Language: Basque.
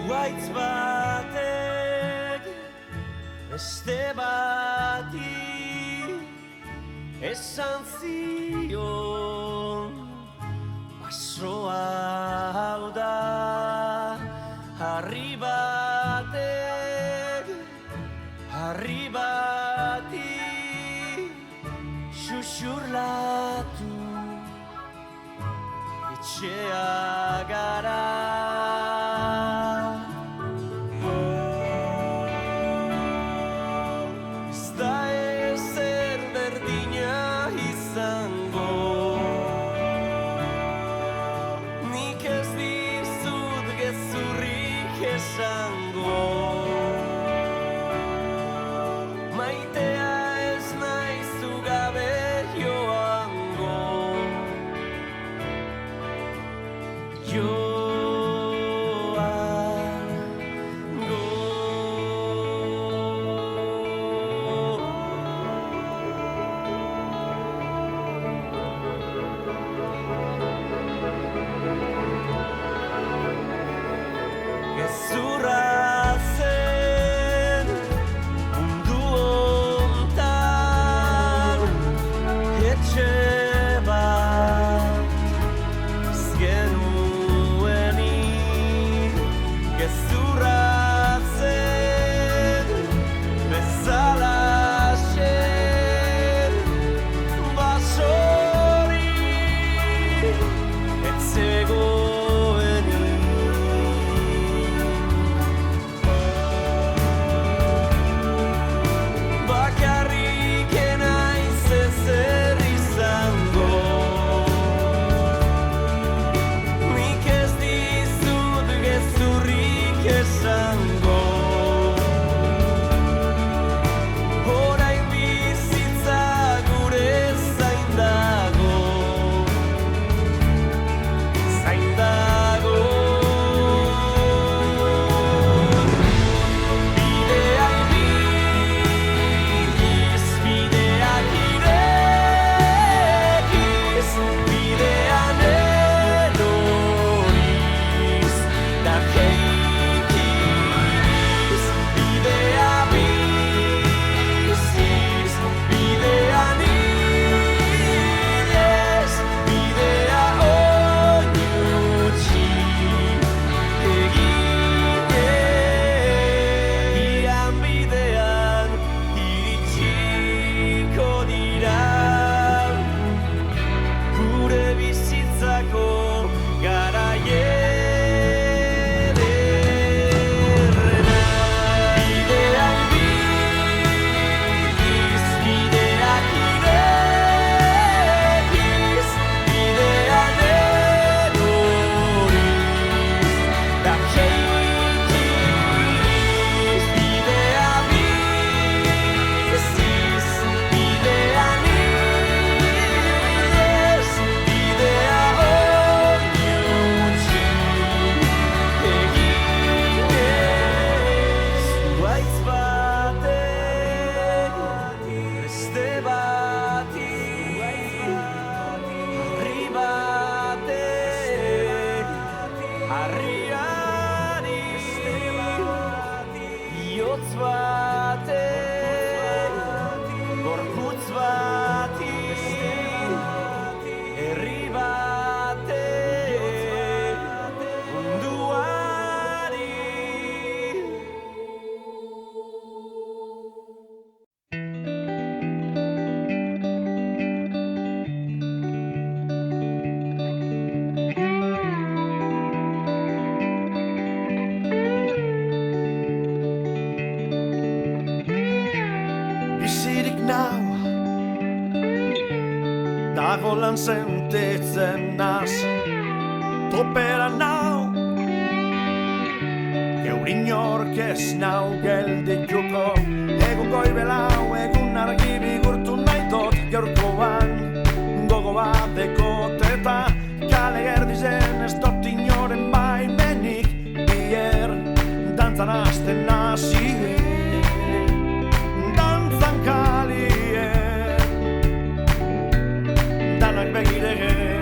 Zuhaitz batek beste bati esan zion basoa hau da. Harri batek harri bati xuxurlatu etxea gara. Ez da ezer berdina izango, nik ez dizut gezurrik esango. Maitea ez naizu gabe joango. Gezurra zen mundu hontan etxe bat ez genuenik. Gezurra zen bezalaxe basorik ez zegoenik. Bakarrik naiz ezer izango, nik ez dizut gezurrik esango. Orain bizitza gure zain dago, zain dago. Bidea ibiliz, bideak irekiz, bidean eroriz, da jeikiz. Bidea biziz, bidean ilez, bidea oinutsi eginez. Ian bidean iritsiko dira gure bizitzako garai ederrena. Bidea ibiliz, bideak irekiz, bidean eroriz, da jeikiz. Bidea biziz, bidean ilez, bidea oinutsi eginez. Zuhaitz batek beste bati, harri batek harriari, bihotz batek gorputz bati, herri batek munduari. Bizirik nau, dago lan sentitzen naz, topera nau, geure inork ez nau geldituko. Egun goibelau, egun argi bigurtu nahi dut gaurkoan, gogo bat dekot eta kale gerdizen ez dut inoren baimenik. Bier dantzan hasten nazi, dantzan kalien, danak begirege.